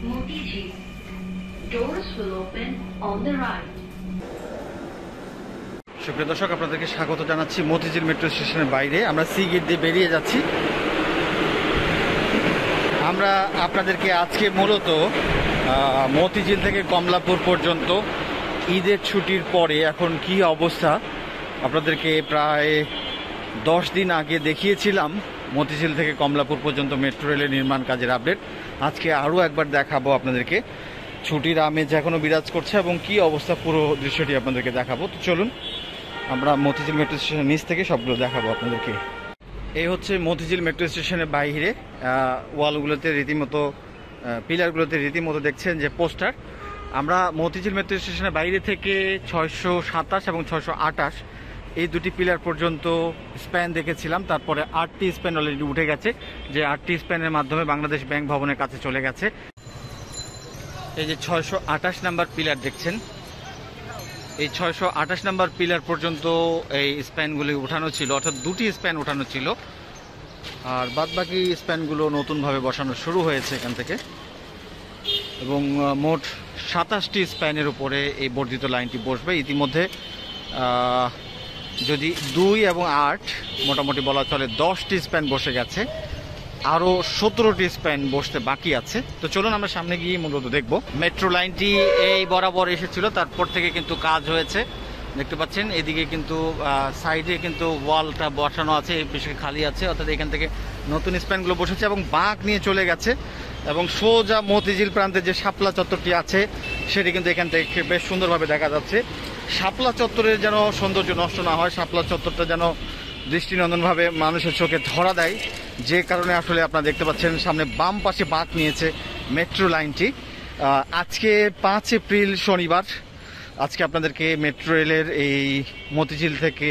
Motiji. Doors will open on the right. সুপ্রিয় দর্শক, আপনাদেরকে স্বাগত জানাচ্ছি মতিঝিল মেট্রো স্টেশনের বাইরে। আমরা সি গেট দিয়ে বেরিয়ে যাচ্ছি। আমরা আপনাদেরকে আজকে মূলত মতিঝিল থেকে কমলাপুর পর্যন্ত ঈদের ছুটির পরে এখন কি অবস্থা আপনাদেরকে প্রায় 10 দিন আগে দেখিয়েছিলাম। মতিঝিল থেকে কমলাপুর পর্যন্ত মেট্রো রেলের নির্মাণ কাজের আপডেট আজকে আরও একবার দেখাবো আপনাদেরকে। ছুটির আমেজ এখনও বিরাজ করছে এবং কি অবস্থা পুরো দৃশ্যটি আপনাদেরকে দেখাবো। তো চলুন আমরা মতিঝিল মেট্রো স্টেশনের নিচ থেকে সবগুলো দেখাবো আপনাদেরকে। এই হচ্ছে মতিঝিল মেট্রো স্টেশনের বাইরে, ওয়ালগুলোতে রীতিমতো পিলারগুলোতে রীতিমতো দেখছেন যে পোস্টার। আমরা মতিঝিল মেট্রো স্টেশনের বাইরে থেকে 627 এবং 628 এই দুটি পিলার পর্যন্ত স্প্যান দেখেছিলাম। তারপরে 8টি স্প্যান অলরেডি উঠে গেছে, যে 8টি স্প্যানের মাধ্যমে বাংলাদেশ ব্যাংক ভবনের কাছে চলে গেছে। এই যে 628 নাম্বার পিলার দেখছেন, এই 628 নাম্বার পিলার পর্যন্ত এই স্প্যানগুলি উঠানো ছিল, অর্থাৎ দুটি স্প্যান উঠানো ছিল, আর বাদবাকি স্প্যানগুলো নতুনভাবে বসানো শুরু হয়েছে এখান থেকে। এবং মোট 27টি স্প্যানের উপরে এই বর্ধিত লাইনটি বসবে। ইতিমধ্যে যদি 2 এবং 8 মোটামুটি বলা চলে 10টি স্প্যান বসে গেছে, আরও 17টি স্প্যান বসতে বাকি আছে। তো চলুন আমরা সামনে গিয়ে মূলত দেখব। মেট্রো লাইনটি এই বরাবর এসেছিল, তারপর থেকে কিন্তু কাজ হয়েছে দেখতে পাচ্ছেন। এদিকে কিন্তু সাইডে কিন্তু ওয়ালটা বসানো আছে, এই বিষয়ে খালি আছে, অর্থাৎ এখান থেকে নতুন স্প্যানগুলো বসেছে এবং বাঁক নিয়ে চলে গেছে। এবং সোজা মতিঝিল প্রান্তে যে শাপলা চত্বরটি আছে সেটি কিন্তু এখান থেকে বেশ সুন্দরভাবে দেখা যাচ্ছে। শাপলা চত্বরের যেন সৌন্দর্য নষ্ট না হয়, শাপলা চত্বরটা যেন দৃষ্টিনন্দনভাবে মানুষের চোখে ধরা দেয়, যে কারণে আসলে আপনারা দেখতে পাচ্ছেন সামনে বাম পাশে বাঁক নিয়েছে মেট্রো লাইনটি। আজকে 5 এপ্রিল শনিবার, আজকে আপনাদেরকে মেট্রো রেলের এই মতিঝিল থেকে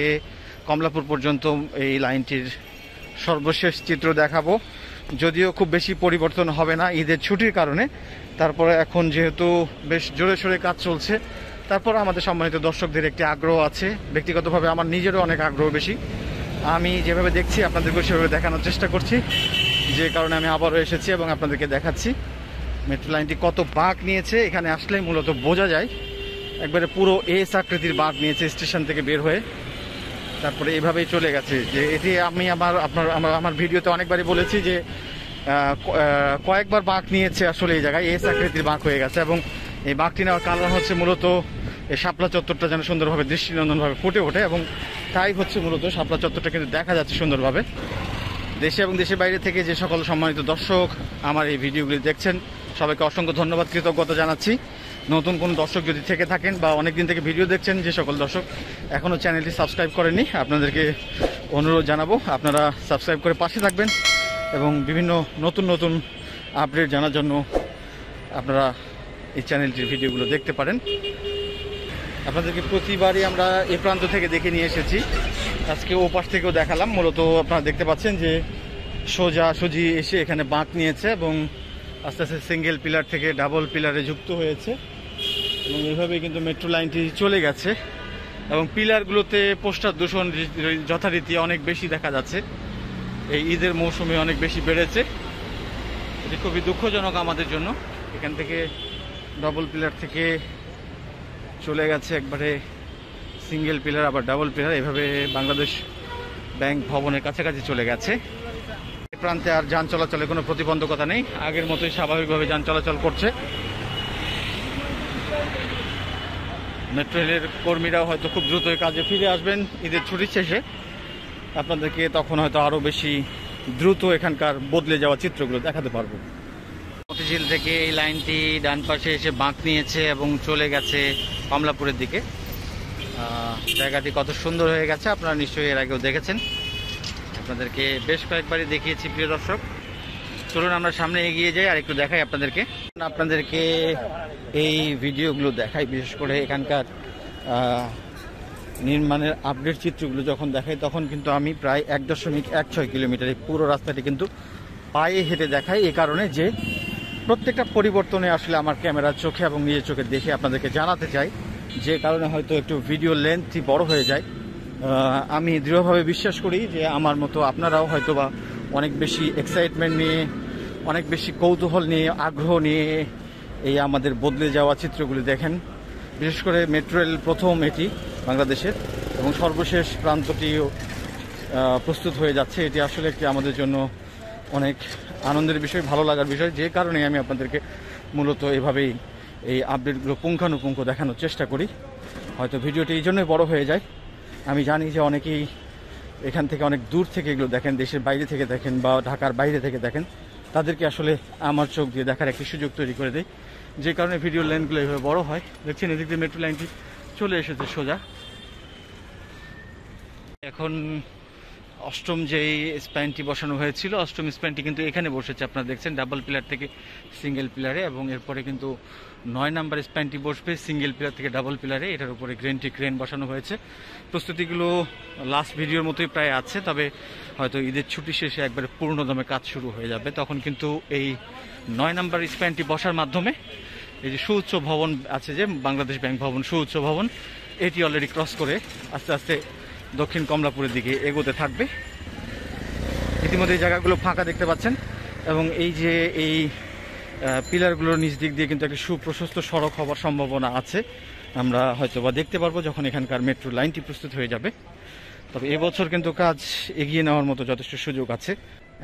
কমলাপুর পর্যন্ত এই লাইনটির সর্বশেষ চিত্র দেখাবো। যদিও খুব বেশি পরিবর্তন হবে না ঈদের ছুটির কারণে, তারপরে এখন যেহেতু বেশ জোরে সোরে কাজ চলছে, তারপর আমাদের সম্মানিত দর্শকদের একটি আগ্রহ আছে। ব্যক্তিগতভাবে আমার নিজেরও অনেক আগ্রহ বেশি। আমি যেভাবে দেখছি আপনাদেরকেও সেভাবে দেখানোর চেষ্টা করছি, যে কারণে আমি আবারও এসেছি এবং আপনাদেরকে দেখাচ্ছি মেট্রো লাইনটি কত বাঁক নিয়েছে। এখানে আসলে মূলত বোঝা যায় একবারে পুরো এস আকৃতির বাঁক নিয়েছে স্টেশন থেকে বের হয়ে, তারপরে এভাবেই চলে গেছে। যে এটি আমি আমার ভিডিওতে অনেকবারই বলেছি যে কয়েকবার বাঁক নিয়েছে আসলে এই জায়গায় এস আকৃতির বাঁক হয়ে গেছে। এবং এই বাঁকটি নেওয়ার কারণ হচ্ছে মূলত এই শাপলা চত্বরটা যেন সুন্দরভাবে দৃষ্টিনন্দনভাবে ফুটে ওঠে, এবং তাই হচ্ছে মূলত শাপলা চত্বরটা কিন্তু দেখা যাচ্ছে সুন্দরভাবে। দেশে এবং দেশের বাইরে থেকে যে সকল সম্মানিত দর্শক আমার এই ভিডিওগুলি দেখছেন, সবাইকে অসংখ্য ধন্যবাদ, কৃতজ্ঞতা জানাচ্ছি। নতুন কোন দর্শক যদি থেকে থাকেন বা অনেকদিন থেকে ভিডিও দেখছেন, যে সকল দর্শক এখনও চ্যানেলটি সাবস্ক্রাইব করেননি, আপনাদেরকে অনুরোধ জানাবো আপনারা সাবস্ক্রাইব করে পাশে থাকবেন এবং বিভিন্ন নতুন নতুন আপডেট জানার জন্য আপনারা এই চ্যানেলটির ভিডিওগুলো দেখতে পারেন। আপনাদেরকে প্রতিবারই আমরা এ প্রান্ত থেকে দেখে নিয়ে এসেছি, আজকে ও পাশ থেকেও দেখালাম। মূলত আপনারা দেখতে পাচ্ছেন যে সোজাসুজি এসে এখানে বাঁক নিয়েছে এবং আস্তে আস্তে সিঙ্গেল পিলার থেকে ডাবল পিলারে যুক্ত হয়েছে, এবং এইভাবেই কিন্তু মেট্রো লাইনটি চলে গেছে। এবং পিলারগুলোতে পোস্টার দূষণ যথারীতি অনেক বেশি দেখা যাচ্ছে, এই ঈদের মৌসুমে অনেক বেশি বেড়েছে। এটি খুবই দুঃখজনক আমাদের জন্য। এখান থেকে ডাবল পিলার থেকে চলে গেছে একবারে সিঙ্গেল পিলার, আবার ডাবল পিলার, এভাবে বাংলাদেশ ব্যাংক ভবনের কাছাকাছি চলে গেছে। এই প্রান্তে আর যান চলাচলে কোনো প্রতিবন্ধকতা নেই, আগের মতোই স্বাভাবিকভাবে যান চলাচল করছে। মেট্রো রেলের কর্মীরাও হয়তো খুব দ্রুতই কাজে ফিরে আসবেন ঈদের ছুটির শেষে, আপনাদেরকে তখন হয়তো আরও বেশি দ্রুত এখানকার বদলে যাওয়া চিত্রগুলো দেখাতে পারবো। মতিঝিল থেকে এই লাইনটি ডান পাশে এসে বাঁক নিয়েছে এবং চলে গেছে কমলাপুরের দিকে। জায়গাটি কত সুন্দর হয়ে গেছে আপনারা নিশ্চয়ই এর আগেও দেখেছেন, আপনাদেরকে বেশ কয়েকবারই দেখিয়েছি প্রিয় দর্শক। চলুন আমরা সামনে এগিয়ে যাই আর একটু দেখাই আপনাদেরকে এই ভিডিওগুলো দেখাই, বিশেষ করে এখানকার নির্মাণের আপডেট চিত্রগুলো যখন দেখাই তখন কিন্তু আমি প্রায় 1.16 কিলোমিটার এই পুরো রাস্তাটি কিন্তু পায়ে হেঁটে দেখাই, এই কারণে যে প্রত্যেকটা পরিবর্তনে আসলে আমার ক্যামেরার চোখে এবং নিজের চোখে দেখে আপনাদেরকে জানাতে চাই, যে কারণে হয়তো একটু ভিডিও লেন্থই বড় হয়ে যায়। আমি দৃঢ়ভাবে বিশ্বাস করি যে আমার মতো আপনারাও হয়তোবা অনেক বেশি এক্সাইটমেন্ট নিয়ে, অনেক বেশি কৌতূহল নিয়ে, আগ্রহ নিয়ে এই আমাদের বদলে যাওয়া চিত্রগুলি দেখেন। বিশেষ করে মেট্রো রেল প্রথম এটি বাংলাদেশের, এবং সর্বশেষ প্রান্তটিও প্রস্তুত হয়ে যাচ্ছে। এটি আসলে একটি আমাদের জন্য অনেক আনন্দের বিষয়, ভালো লাগার বিষয়, যে কারণে আমি আপনাদেরকে মূলত এভাবেই এই আপডেটগুলো পুঙ্খানুপুঙ্খ দেখানোর চেষ্টা করি। হয়তো ভিডিওটি এই জন্যই বড় হয়ে যায়। আমি জানি যে অনেকেই এখান থেকে অনেক দূর থেকে এগুলো দেখেন, দেশের বাইরে থেকে দেখেন বা ঢাকার বাইরে থেকে দেখেন, তাদেরকে আসলে আমার চোখ দিয়ে দেখার একটি সুযোগ তৈরি করে দেয়, যে কারণে ভিডিও লাইনগুলো এইভাবে বড় হয়। দেখছেন এদিক দিয়ে মেট্রো লাইনটি চলে এসেছে সোজা। এখন অষ্টম যেই স্প্যানটি বসানো হয়েছিল, অষ্টম স্প্যানটি কিন্তু এখানে বসেছে। আপনারা দেখছেন ডাবল পিলার থেকে সিঙ্গেল পিলারে, এবং এরপরে কিন্তু 9 নাম্বার স্প্যানটি বসবে সিঙ্গেল পিলার থেকে ডাবল পিলারে। এটার উপরে ক্রেন বসানো হয়েছে। প্রস্তুতিগুলো লাস্ট ভিডিওর মতোই প্রায় আছে, তবে হয়তো ঈদের ছুটি শেষে একবারে পূর্ণদমে কাজ শুরু হয়ে যাবে। তখন কিন্তু এই 9 নাম্বার স্প্যানটি বসার মাধ্যমে এই যে সুউচ্চ ভবন আছে, যে বাংলাদেশ ব্যাংক ভবন, সুউচ্চ ভবন, এটি অলরেডি ক্রস করে আস্তে আস্তে দক্ষিণ কমলাপুরের দিকে এগোতে থাকবে। ইতিমধ্যে এই জায়গাগুলো ফাঁকা দেখতে পাচ্ছেন, এবং এই যে এই পিলারগুলোর নিচ দিক দিয়ে কিন্তু একটা সুপ্রশস্ত সড়ক হওয়ার সম্ভাবনা আছে। আমরা হয়তো বা দেখতে পারবো যখন এখানকার মেট্রো লাইনটি প্রস্তুত হয়ে যাবে। তবে এবছর কিন্তু কাজ এগিয়ে নেওয়ার মতো যথেষ্ট সুযোগ আছে।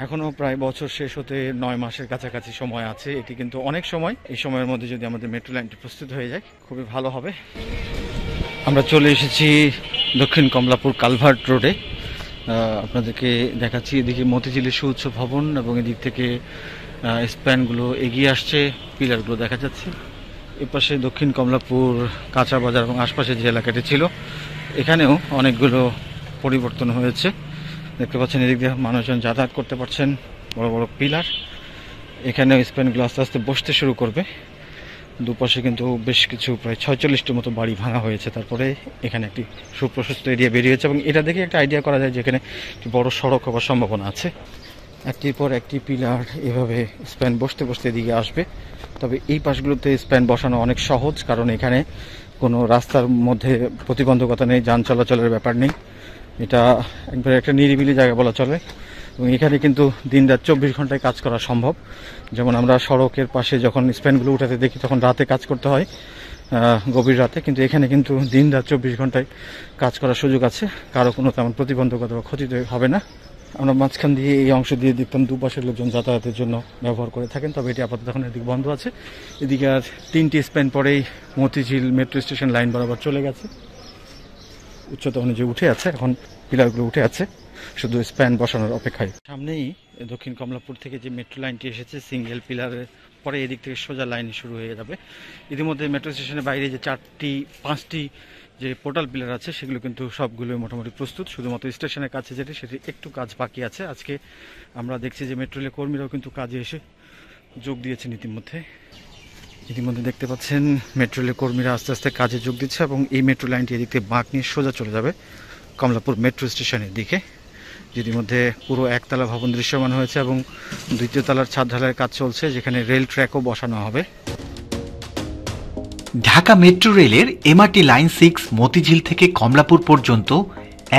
এখনও প্রায় বছর শেষ হতে 9 মাসের কাছাকাছি সময় আছে। এটি কিন্তু অনেক সময়। এই সময়ের মধ্যে যদি আমাদের মেট্রো লাইনটি প্রস্তুত হয়ে যায় খুবই ভালো হবে। আমরা চলে এসেছি দক্ষিণ কমলাপুর কালভার্ট রোডে। আপনাদেরকে দেখাচ্ছি এদিকে মতিঝিলের সুউচ্চ ভবন, এবং এদিক থেকে স্প্যানগুলো এগিয়ে আসছে, পিলারগুলো দেখা যাচ্ছে। এপাশে দক্ষিণ কমলাপুর কাঁচা বাজার এবং আশপাশে যে এলাকাটি ছিল, এখানেও অনেকগুলো পরিবর্তন হয়েছে। দেখতে পাচ্ছেন এদিক দিয়ে মানুষজন যাতায়াত করতে পারছেন। বড় বড় পিলার, এখানেও স্প্যানগুলো আস্তে আস্তে বসতে শুরু করবে। দুপাশে কিন্তু বেশ কিছু প্রায় 46টির মতো বাড়ি ভাঙা হয়েছে। তারপরে এখানে একটি সুপ্রশস্ত এরিয়া বেরিয়েছে, এবং এটা দেখে একটা আইডিয়া করা যায় যে এখানে একটি বড় সড়ক হওয়ার সম্ভাবনা আছে। একটির পর একটি পিলার এভাবে স্প্যান বসতে বসতে এদিকে আসবে। তবে এই পাশগুলোতে স্প্যান বসানো অনেক সহজ, কারণ এখানে কোনো রাস্তার মধ্যে প্রতিবন্ধকতা নেই, যান চলাচলের ব্যাপার নেই। এটা একবারে একটা নিরিবিলি জায়গা বলা চলে, এবং এখানে কিন্তু দিনরাত 24 ঘন্টায় কাজ করা সম্ভব। যেমন আমরা সড়কের পাশে যখন স্প্যানগুলো উঠাতে দেখি তখন রাতে কাজ করতে হয়, গভীর রাতে, কিন্তু এখানে কিন্তু দিনরাত 24 ঘন্টায় কাজ করার সুযোগ আছে। কারো কোনো তেমন প্রতিবন্ধকতা বা ক্ষতি হবে না। আমরা মাঝখান দিয়ে এই অংশ দিয়ে দেখতাম দুপাশের লোকজন যাতায়াতের জন্য ব্যবহার করে থাকেন, তবে এটি আপাতত এখন এদিকে বন্ধ আছে। এদিকে আর 3টি স্প্যান পরেই মতিঝিল মেট্রো স্টেশন লাইন বরাবর চলে গেছে। উচ্চতা অনুযায়ী উঠে আছে, এখন পিলারগুলো উঠে আছে, শুধু স্প্যান বসানোর অপেক্ষায়। সামনেই দক্ষিণ কমলাপুর থেকে যে মেট্রো লাইনটি এসেছে, সিঙ্গেল পিলারের পরে এদিক থেকে সোজা লাইন শুরু হয়ে যাবে। ইতিমধ্যে মেট্রো স্টেশনের বাইরে যে 5টি যে পোর্টাল পিলার আছে, সেগুলো কিন্তু সবগুলো মোটামুটি প্রস্তুত। শুধুমাত্র স্টেশনের কাছে যেটি, সেটি একটু কাজ বাকি আছে। আজকে আমরা দেখছি যে মেট্রো রেলের কর্মীরাও কিন্তু কাজে এসে যোগ দিয়েছেন ইতিমধ্যে দেখতে পাচ্ছেন মেট্রো রেলের কর্মীরা আস্তে আস্তে কাজে যোগ দিচ্ছে, এবং এই মেট্রো লাইনটি এদিক থেকে বাঁক নিয়ে সোজা চলে যাবে কমলাপুর মেট্রো স্টেশনের দিকে। ইতিমধ্যে পুরো একতলা ভবন দৃশ্যমান হয়েছে, এবং 2য় তলার ছাদ ঢালাইয়ের কাজ চলছে, যেখানে রেল ট্র্যাকও বসানো হবে। ঢাকা মেট্রো রেলের এমআরটি লাইন 6 মতিঝিল থেকে কমলাপুর পর্যন্ত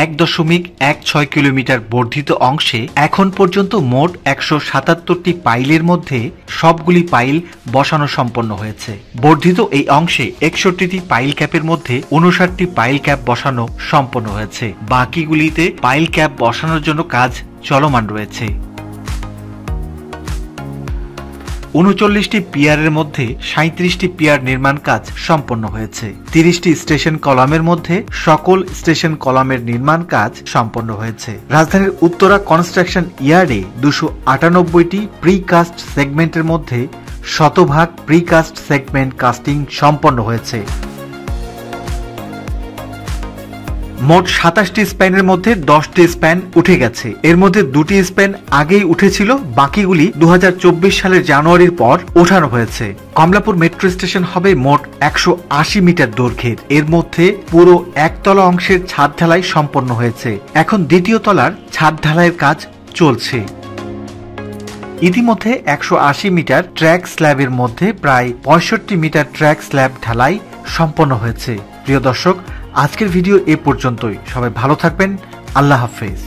1.16 কিলোমিটার বর্ধিত অংশে এখন পর্যন্ত মোট 177টি পাইলের মধ্যে সবগুলি পাইল বসানো সম্পন্ন হয়েছে। বর্ধিত এই অংশে 61টি পাইল ক্যাপের মধ্যে 59টি পাইল ক্যাপ বসানো সম্পন্ন হয়েছে। বাকিগুলিতে পাইল ক্যাপ বসানোর জন্য কাজ চলমান রয়েছে। 39টি পিয়ারের মধ্যে 37টি পিয়ার নির্মাণ কাজ সম্পন্ন হয়েছে। 30টি স্টেশন কলামের মধ্যে সকল স্টেশন কলামের নির্মাণ কাজ সম্পন্ন হয়েছে। রাজধানীর উত্তরা কনস্ট্রাকশন ইয়ার্ডে 298টি প্রিকাস্ট সেগমেন্টের মধ্যে 100% প্রিকাস্ট সেগমেন্ট কাস্টিং সম্পন্ন হয়েছে। মোট 27টি স্প্যানের মধ্যে 10টি স্প্যান উঠে গেছে। এর মধ্যে 2টি স্প্যান আগেই উঠেছিল, বাকিগুলি 2024 সালের জানুয়ারির পর ওঠানো হয়েছে। কমলাপুর মেট্রো স্টেশন হবে মোট 180 মিটার দৈর্ঘ্যের। এর মধ্যে পুরো একতলা অংশের ছাদ ঢালাই সম্পন্ন হয়েছে। এখন 2য় তলার ছাদ ঢালাইয়ের কাজ চলছে। ইতিমধ্যে 180 মিটার ট্র্যাক স্ল্যাবের মধ্যে প্রায় 65 মিটার ট্র্যাক স্ল্যাব ঢালাই সম্পন্ন হয়েছে। প্রিয় দর্শক, আজকের ভিডিও এ পর্যন্তই। সবাই ভালো থাকবেন। আল্লাহ হাফেজ।